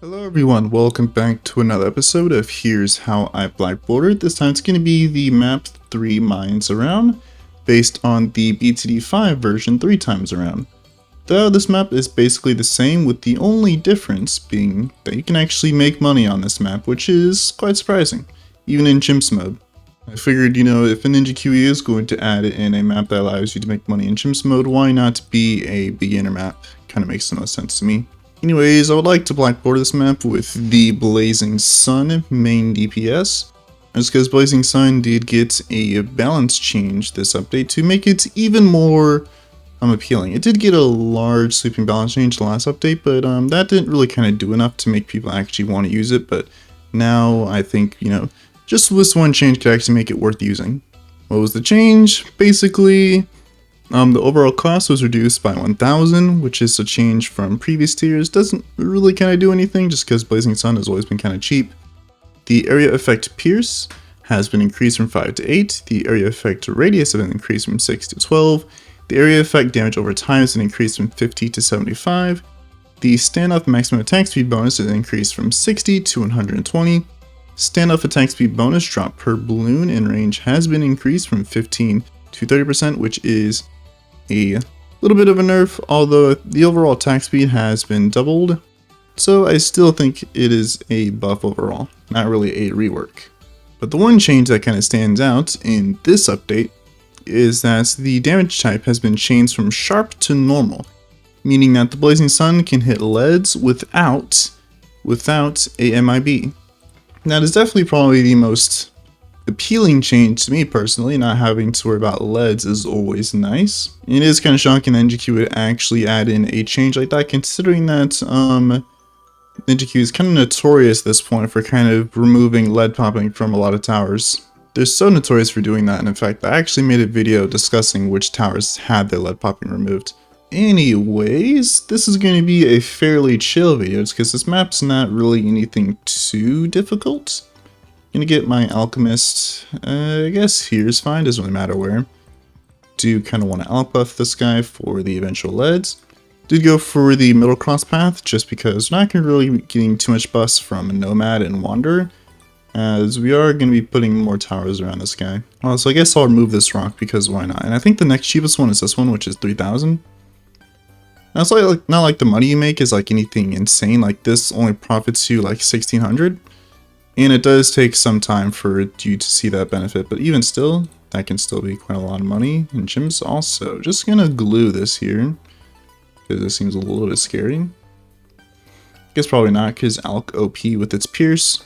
Hello everyone, welcome back to another episode of Here's How I Blackboarded. This time it's going to be the map 3 mines around, based on the BTD5 version 3 times around. Though this map is basically the same, with the only difference being that you can actually make money on this map, which is quite surprising, even in chimps mode. I figured, if a Ninja QE is going to add in a map that allows you to make money in chimps mode, why not be a beginner map? Kind of makes the most sense to me. Anyways, I would like to blackboard this map with the Blazing Sun main DPS. Just because Blazing Sun did get a balance change this update to make it even more appealing. It did get a large sleeping balance change the last update, but that didn't really kind of do enough to make people actually want to use it. But now I think, just this one change could actually make it worth using. What was the change? Basically, the overall cost was reduced by 1,000, which is a change from previous tiers. Doesn't really kind of do anything, just because Blazing Sun has always been kind of cheap. The area effect pierce has been increased from 5 to 8. The area effect radius has been increased from 6 to 12. The area effect damage over time has been increased from 50 to 75. The standoff maximum attack speed bonus is increased from 60 to 120. Standoff attack speed bonus drop per balloon in range has been increased from 15 to 30%, which is a little bit of a nerf, although the overall attack speed has been doubled, so I still think it is a buff overall, not really a rework. But the one change that kind of stands out in this update is that the damage type has been changed from sharp to normal, meaning that the Blazing Sun can hit leads without a MIB. That is definitely probably the most appealing change to me personally. Not having to worry about leads is always nice. It is kind of shocking that NGQ would actually add in a change like that, considering that NGQ is kind of notorious at this point for kind of removing lead popping from a lot of towers. They're so notorious for doing that, and in fact I actually made a video discussing which towers had their lead popping removed. Anyways, this is going to be a fairly chill video because this map's not really anything too difficult. Gonna get my alchemist, I guess here's fine, doesn't really matter where. Do kind of want to alch buff this guy for the eventual leads. Did go for the middle cross path just because we're not gonna really be getting too much buffs from Nomad and Wanderer, as we are going to be putting more towers around this guy. So I guess I'll remove this rock because why not? And I think the next cheapest one is this one, which is 3,000. Now it's like not like the money you make is like anything insane. Like this only profits you like 1,600. And it does take some time for you to see that benefit, but even still, that can still be quite a lot of money. And Jim's also just gonna glue this here, because this seems a little bit scary. I guess probably not, because Alk OP with its Pierce.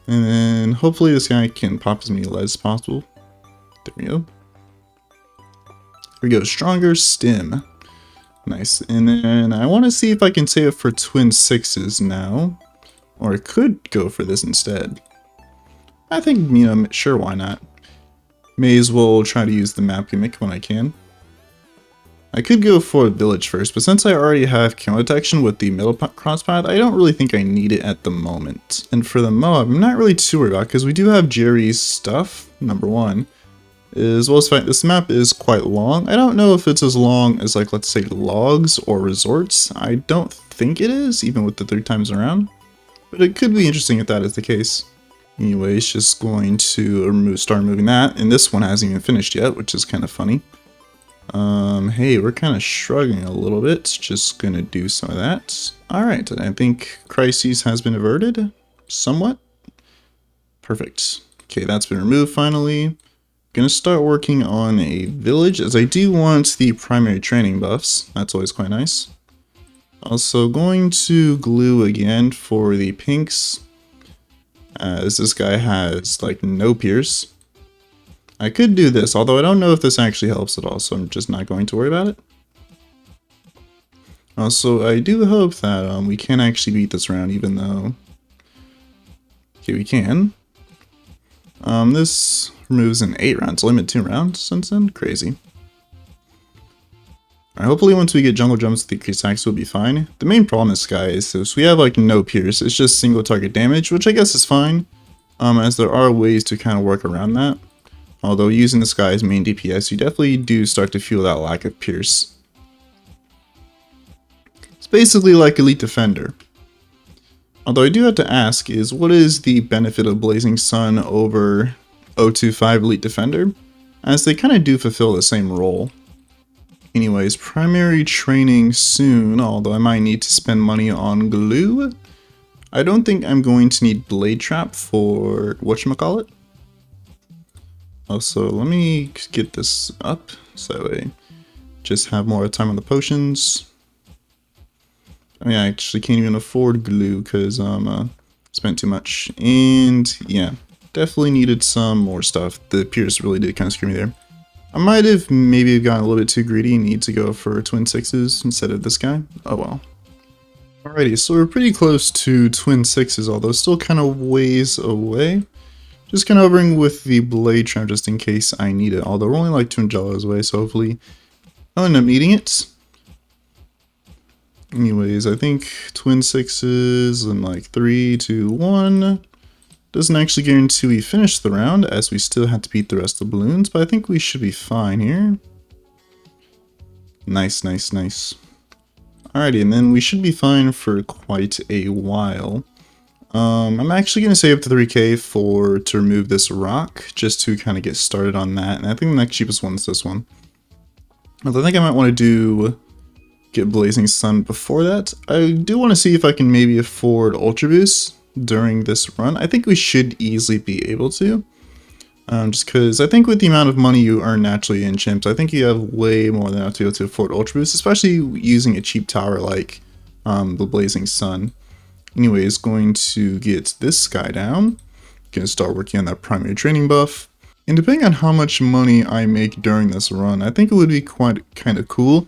And then hopefully this guy can pop as many leads as possible. There we go. Here we go, Stronger Stim. Nice. And then I want to see if I can save it for twin sixes now. Or I could go for this instead. I think, sure, why not? May as well try to use the map gimmick when I can. I could go for a village first, but since I already have camo detection with the middle cross path, I don't really think I need it at the moment. And for the Moab, I'm not really too worried about, because we do have Jerry's stuff, number one. As well as the fact this map is quite long. I don't know if it's as long as, like, let's say logs or resorts. I don't think it is, even with the 3 times around. But it could be interesting if that is the case. Anyways, just going to start removing that. And this one hasn't even finished yet, which is kind of funny. Hey, we're kind of shrugging a little bit. Just gonna do some of that. Alright, I think crises has been averted. Somewhat. Perfect. Okay, that's been removed finally. Gonna start working on a village, as I do want the primary training buffs. That's always quite nice. Also going to glue again for the pinks, as this guy has like no pierce. I could do this, although I don't know if this actually helps at all, so I'm just not going to worry about it. Also, I do hope that we can actually beat this round, even though... Okay, we can. This removes an 8 rounds, limit 2 rounds since then. Crazy. Alright, hopefully once we get jungle jumps with the increased axe, we'll be fine. The main problem is, guys, is we have like no pierce. It's just single target damage, which I guess is fine. As there are ways to kind of work around that. Although using this guy as main DPS, you definitely do start to feel that lack of pierce. It's basically like Elite Defender. Although I do have to ask is, what is the benefit of Blazing Sun over 025 Elite Defender? As they kind of do fulfill the same role. Anyways, primary training soon, although I might need to spend money on glue. I don't think I'm going to need Blade Trap for whatchamacallit. Also, let me get this up so I just have more time on the potions. I mean, I actually can't even afford glue because spent too much. And yeah, definitely needed some more stuff. The Pierce really did kind of screw me there. I might have maybe gotten a little bit too greedy and need to go for twin 6s instead of this guy. Oh well. Alrighty, so we're pretty close to twin 6s, although still kind of ways away. Just kind of hovering with the Blade Trap just in case I need it. Although we're only like $200 away, so hopefully I'll end up needing it. Anyways, I think twin 6s and like 3, 2, 1. Doesn't actually guarantee we finish the round, as we still have to beat the rest of the balloons, but I think we should be fine here. Nice, nice, nice. Alrighty, and then we should be fine for quite a while. I'm actually going to save up to 3k to remove this rock, just to kind of get started on that, and I think the next cheapest one is this one. Although I think I might want to get Blazing Sun before that. I do want to see if I can maybe afford Ultra Boost during this run. I think we should easily be able to. Just because I think with the amount of money you earn naturally in chimps, I think you have way more than enough to be able to afford Ultra Boost, especially using a cheap tower like the Blazing Sun. Anyways, going to get this guy down. Gonna start working on that primary training buff. And depending on how much money I make during this run, I think it would be quite kind of cool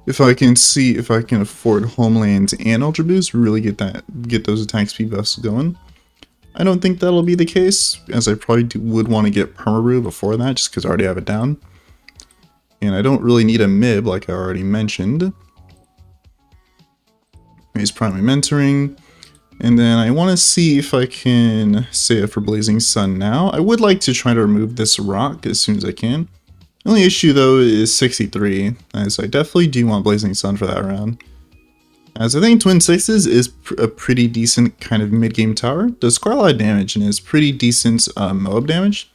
if I can see if I can afford Homeland and Ultra Boost, really get those attack speed buffs going. I don't think that'll be the case, as I probably would want to get Perma-Brew before that, just because I already have it down. And I don't really need a MIB, like I already mentioned. Here's primary mentoring. And then I want to see if I can save for Blazing Sun now. I would like to try to remove this rock as soon as I can. The only issue though is 63, as I definitely do want Blazing Sun for that round. As I think twin 6s is a pretty decent kind of mid-game tower. Does quite a lot of damage and is pretty decent mob damage.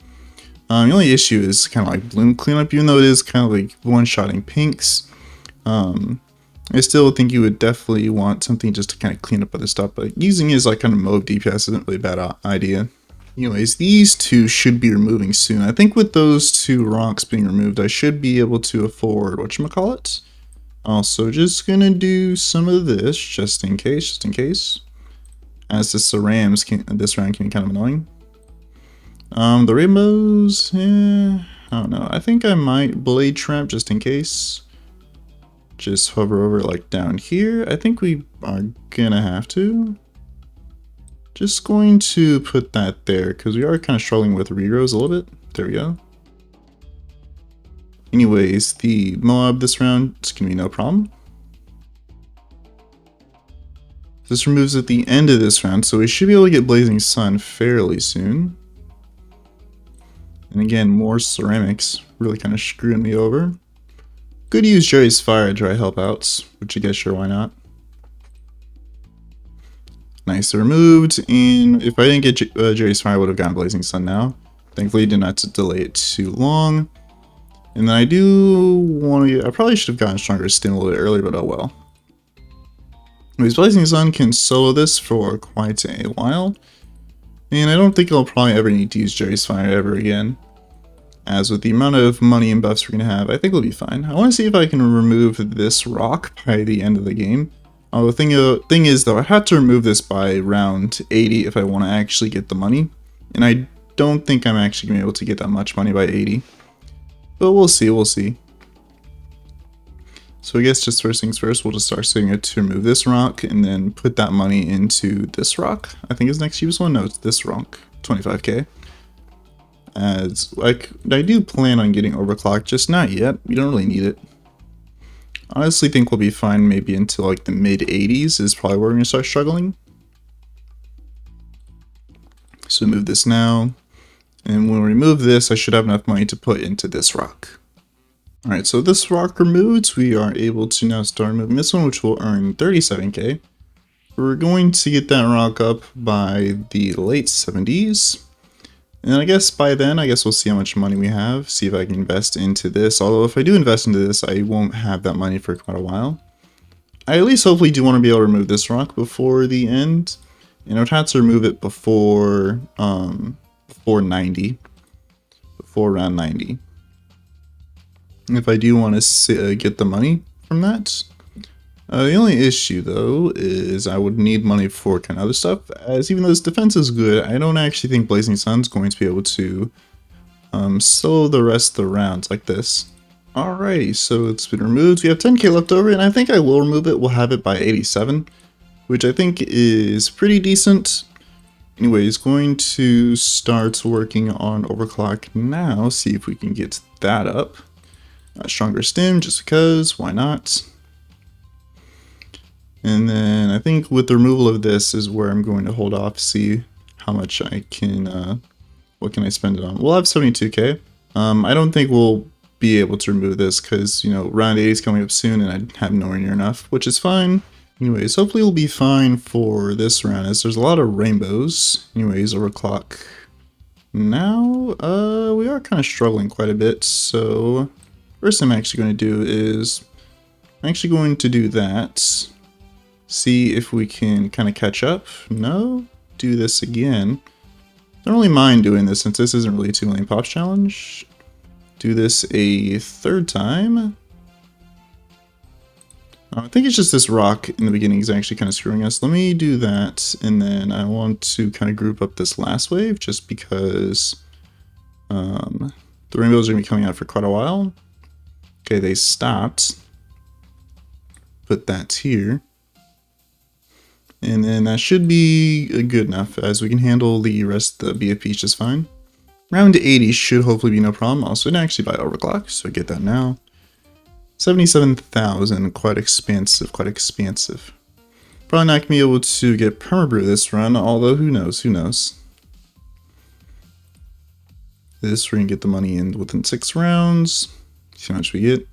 The only issue is kind of like bloom cleanup, even though it is kind of like one-shotting pinks. I still think you would definitely want something just to kind of clean up other stuff, but using it as like kind of mob DPS isn't really a bad idea. Anyways, these two should be removing soon. I think with those two rocks being removed, I should be able to afford whatchamacallit. Also, just gonna do some of this just in case. As this round can be kind of annoying. The rainbows, I don't know. I think I might Blade Trap just in case. Just hover over like down here. I think we are gonna have to. Just going to put that there because we are kind of struggling with regrows a little bit. There we go. Anyways, the Moab this round is gonna be no problem. This removes at the end of this round, so we should be able to get Blazing Sun fairly soon. And again, more ceramics really kind of screwing me over. Could use Jerry's Fire to try help outs, which I guess sure, why not. Nice, removed, and if I didn't get Jerry's Fire, I would have gotten Blazing Sun now. Thankfully, did not delay it too long. And then I do want to, I probably should have gotten Stronger Stim a little bit earlier, but oh well. Anyways, Blazing Sun can solo this for quite a while. And I don't think I'll probably ever need to use Jerry's Fire ever again. As with the amount of money and buffs we're going to have, I think we'll be fine. I want to see if I can remove this rock by the end of the game. The thing is, though, I had to remove this by round 80 if I want to actually get the money. And I don't think I'm actually going to be able to get that much money by 80. But we'll see. So I guess just first things first, we'll just start saving it to remove this rock and then put that money into this rock. I think is the next cheapest one. No, it's this rock, 25k. As like I do plan on getting overclocked, just not yet. We don't really need it. I honestly think we'll be fine maybe until like the mid 80s is probably where we're gonna start struggling. So move this now. And when we remove this, I should have enough money to put into this rock. Alright, so this rock removed, we are able to now start moving this one, which will earn 37k. We're going to get that rock up by the late 70s. And I guess by then, we'll see how much money we have, see if I can invest into this. Although if I do invest into this, I won't have that money for quite a while. I at least hopefully do want to be able to remove this rock before the end. And I would have to remove it before, before around 90. If I do want to get the money from that. The only issue though is I would need money for kind of other stuff, as even though this defense is good, I don't actually think Blazing Sun's going to be able to solo the rest of the rounds like this. Alrighty, so it's been removed. We have 10k left over, and I think I will remove it. We'll have it by 87, which I think is pretty decent. Anyways, going to start working on overclock now, see if we can get that up. Stronger stim, just because, why not? And then I think with the removal of this is where I'm going to hold off, see how much I can, what can I spend it on. We'll have 72k. I don't think we'll be able to remove this because, you know, round 80 is coming up soon and I have nowhere near enough, which is fine. Anyways, hopefully we'll be fine for this round as there's a lot of rainbows. Anyways, overclock. Now, we are kind of struggling quite a bit, so first thing I'm actually going to do is I'm actually going to do that. See if we can kind of catch up. No, do this again. Don't really mind doing this since this isn't really a 2 million pops challenge. Do this a third time. I think it's just this rock in the beginning is actually kind of screwing us. Let me do that, and then I want to kind of group up this last wave just because the rainbows are going to be coming out for quite a while. Okay, they stopped. Put that here. And then that should be good enough as we can handle the rest of the BFPs just fine. Round 80 should hopefully be no problem. Also, didn't actually buy overclock, so I get that now. 77,000, quite expansive, quite expansive. Probably not gonna be able to get permabrew this run, although who knows, who knows. This, we're gonna get the money in within 6 rounds. See how much we get.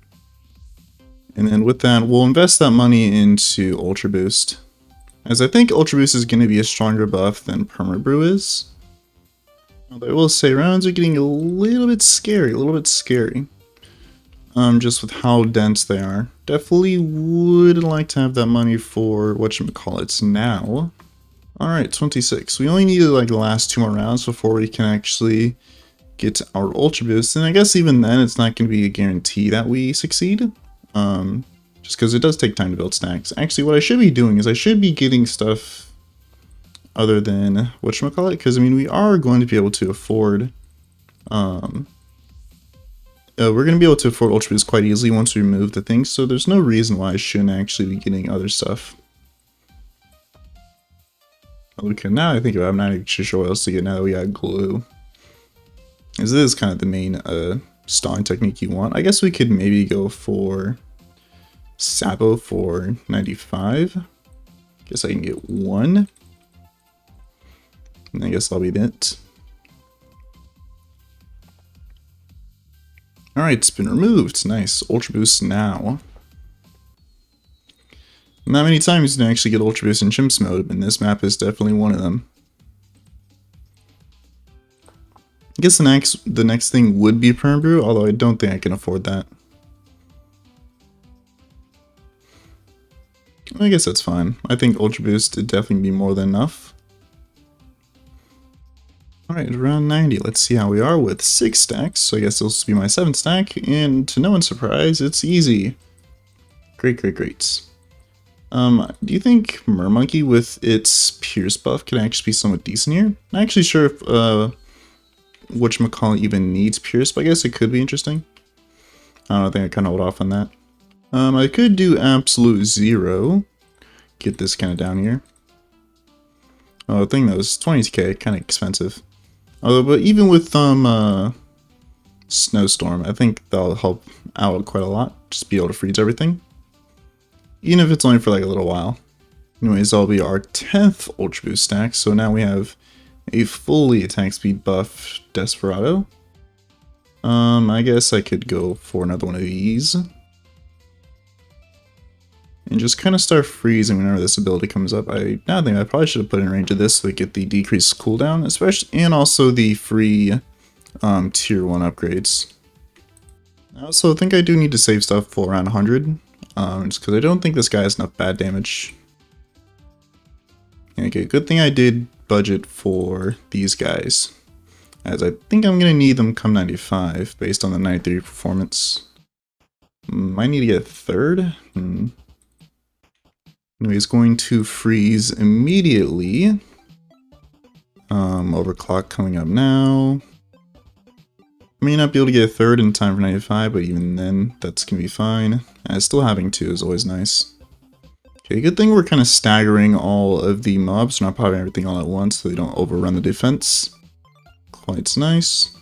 And then with that, we'll invest that money into Ultra Boost. As I think Ultra Boost is going to be a stronger buff than Permabrew is. Although I will say rounds are getting a little bit scary, just with how dense they are. Definitely would like to have that money for whatchamacallits now. Alright, 26. We only needed like the last 2 more rounds before we can actually get our Ultra Boost. And I guess even then it's not going to be a guarantee that we succeed. Just because it does take time to build stacks. Actually, what I should be doing is I should be getting stuff other than whatchamacallit, because I mean we are going to be able to afford we're going to be able to afford Ultra Boost quite easily once we remove the things, so there's no reason why I shouldn't actually be getting other stuff. Okay, now I think about it, I'm not actually sure what else to get now that we got glue. This is kind of the main stalling technique you want. I guess we could maybe go for Sabo for 95. Guess I can get 1. And I guess I'll be it. Alright, it's been removed. Nice. Ultra Boost now. Not many times you can actually get Ultra Boost in Chimps mode, and this map is definitely one of them. I guess the next thing would be Permbrew, although I don't think I can afford that. I guess that's fine. I think Ultra Boost would definitely be more than enough. Alright, around 90. Let's see how we are with 6 stacks. So I guess this will be my 7th stack, and to no one's surprise, it's easy. Great, great, great. Do you think Mermonkey with its Pierce buff can actually be somewhat decent here? I'm not actually sure if whatchamacallit even needs Pierce, but I guess it could be interesting. I don't think I kind of hold off on that. I could do Absolute Zero. Get this kind of down here. Oh, the thing though is 20k, kind of expensive. Although, but even with Snowstorm, I think that'll help out quite a lot. Just be able to freeze everything. Even if it's only for like a little while. Anyways, that'll be our 10th Ultra Boost stack. So now we have a fully attack speed buff Desperado. I guess I could go for another one of these. And just kind of start freezing whenever this ability comes up. Now I think I probably should have put in range of this so we get the decreased cooldown, especially, and also the free tier 1 upgrades. I also think I do need to save stuff for around 100, just because I don't think this guy has enough bad damage. Okay, good thing I did budget for these guys, as I think I'm going to need them come 95 based on the 93 performance. Might need to get a third. Anyway, it's going to freeze immediately. Overclock coming up now. May not be able to get a third in time for 95, but even then, that's going to be fine. Still having 2 is always nice. Okay, good thing we're kind of staggering all of the mobs, not popping everything all at once so they don't overrun the defense. Quite nice.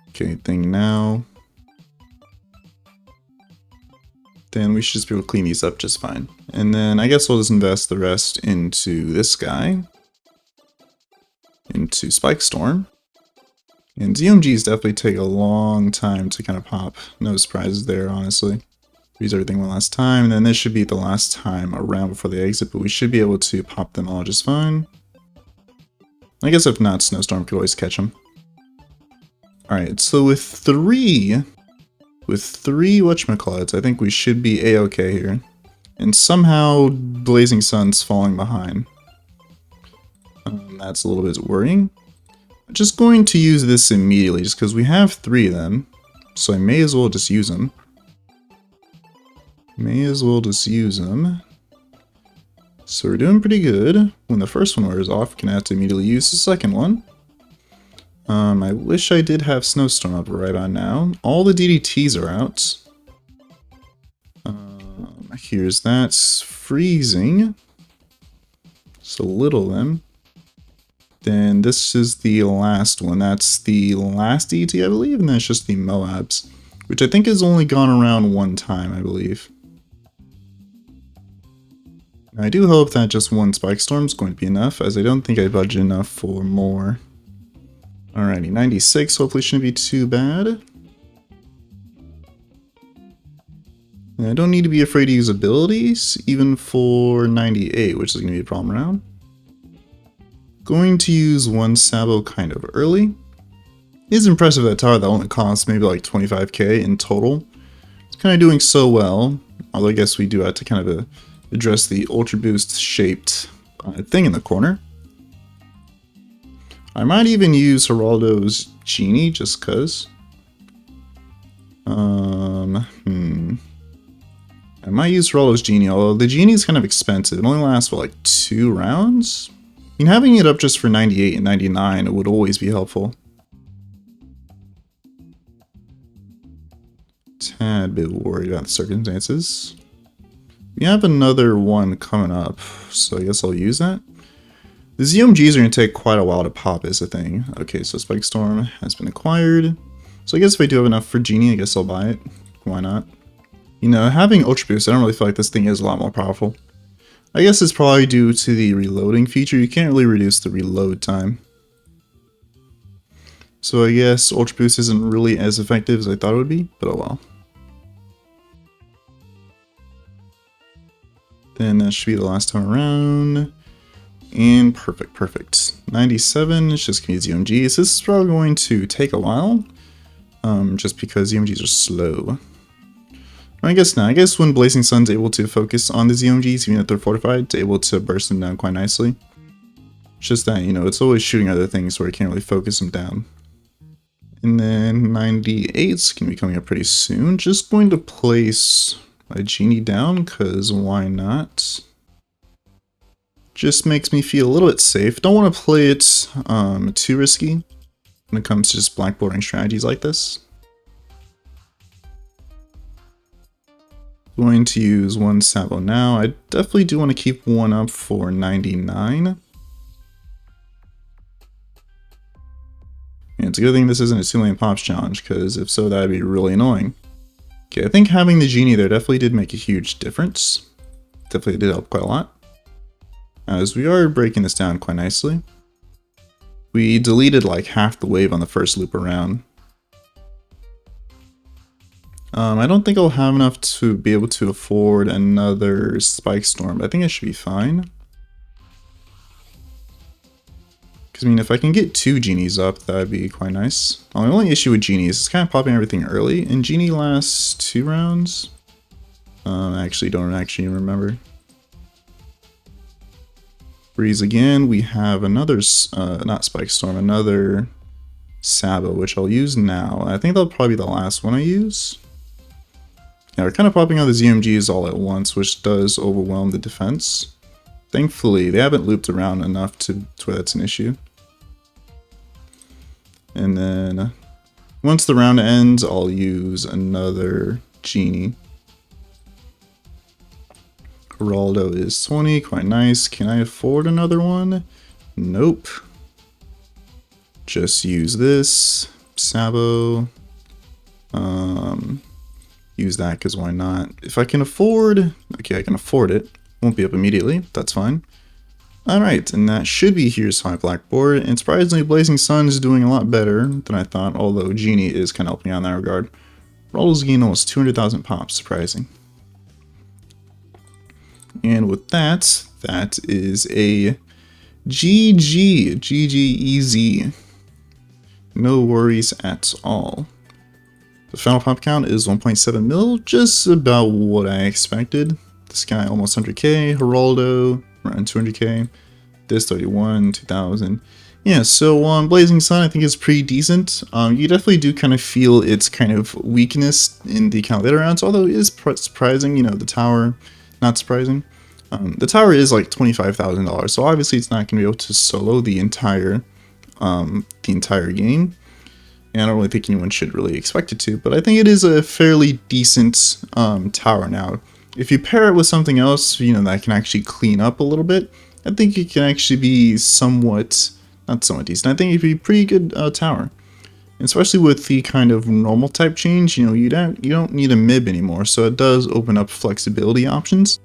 Okay, thing now. Then we should just be able to clean these up just fine. And then I guess we'll just invest the rest into this guy. Into Spike Storm. And ZMGs definitely take a long time to kind of pop. No surprises there, honestly. Use everything one last time, and then this should be the last time around before they exit, but we should be able to pop them all just fine. I guess if not, Snowstorm could always catch them. Alright, so with three whatchamacallits, I think we should be a-okay here. And somehow Blazing Sun's falling behind. That's a little bit worrying. I'm just going to use this immediately, just because we have 3 of them. So I may as well just use them. So we're doing pretty good. When the first one wears off, we can have to immediately use the second one. I wish I did have Snowstorm up right on now. All the DDTs are out. Here's that. Freezing. So little of them. Then this is the last one. That's the last DDT, I believe, and then it's just the Moabs, which I think has only gone around 1 time, I believe. I do hope that just 1 Spike Storm is going to be enough, as I don't think I budget enough for more. Alrighty, 96 hopefully shouldn't be too bad. And I don't need to be afraid to use abilities, even for 98, which is going to be a problem around. Going to use 1 Sabo kind of early. It is impressive that tower that only costs maybe like 25k in total. It's kind of doing so well, although I guess we do have to kind of address the Ultra Boost shaped thing in the corner. I might even use Geraldo's Genie just cuz. I might use Geraldo's Genie, although the Genie is kind of expensive. It only lasts for like 2 rounds. I mean, having it up just for 98 and 99 it would always be helpful. Tad bit worried about the circumstances. We have another one coming up, so I guess I'll use that. The ZMGs are going to take quite a while to pop is the thing. Okay, so Spike Storm has been acquired. So I guess if I do have enough for Genie, I guess I'll buy it. Why not? You know, having Ultra Boost, I don't really feel like this thing is a lot more powerful. I guess it's probably due to the reloading feature. You can't really reduce the reload time. So I guess Ultra Boost isn't really as effective as I thought it would be, but oh well. Then that should be the last time around. And perfect. 97, it's just gonna be ZMGs. This is probably going to take a while, just because ZMGs are slow. I guess not. I guess when Blazing Sun's able to focus on the ZMGs, even if they're fortified, it's able to burst them down quite nicely. It's just that, you know, it's always shooting other things where you can't really focus them down. And then 98's gonna be coming up pretty soon. Just going to place a Genie down, because why not? Just makes me feel a little bit safe. Don't want to play it too risky when it comes to just blackboarding strategies like this. Going to use 1 Sabo now. I definitely do want to keep 1 up for 99. And it's a good thing this isn't a 2 lane pops challenge, because if so, that'd be really annoying. Okay, I think having the Genie there definitely did make a huge difference. Definitely did help quite a lot. As we are breaking this down quite nicely. We deleted like half the wave on the first loop around. I don't think I'll have enough to be able to afford another Spike Storm, but I think I should be fine. Because, I mean, if I can get 2 Genies up, that'd be quite nice. The only issue with Genies is kind of popping everything early, and Genie lasts 2 rounds. I actually don't actually remember. Breeze again, we have another, not Spike Storm, another Sabo, which I'll use now. I think that'll probably be the last one I use. Yeah, we're kind of popping out the ZMGs all at once, which does overwhelm the defense. Thankfully, they haven't looped around enough to where that's an issue. And then, once the round ends, I'll use another Genie. Geraldo is 20, quite nice. Can I afford another one? Nope. Just use this. Sabo. Use that because why not? If I can afford... Okay, I can afford it. Won't be up immediately. That's fine. Alright, and that should be Here's My Blackboard. And surprisingly, Blazing Sun is doing a lot better than I thought, although Genie is kind of helping out in that regard. Geraldo's gained almost 200,000 pops, surprising. And with that, that is a GG. GG easy. No worries at all. The final pop count is 1.7 mil, just about what I expected. This guy almost 100k, Geraldo around 200k, this 31, 2000. Yeah, so Blazing Sun I think is pretty decent. You definitely do kind of feel its kind of weakness in the kind of later rounds, although it is surprising, you know, the tower, not surprising. The tower is like $25,000, so obviously it's not going to be able to solo the entire game. And I don't really think anyone should really expect it to, but I think it is a fairly decent tower now. If you pair it with something else, you know, that can actually clean up a little bit, I think it can actually be somewhat, not somewhat decent, I think it'd be a pretty good tower. And especially with the kind of normal type change, you know, you don't need a MIB anymore, so it does open up flexibility options.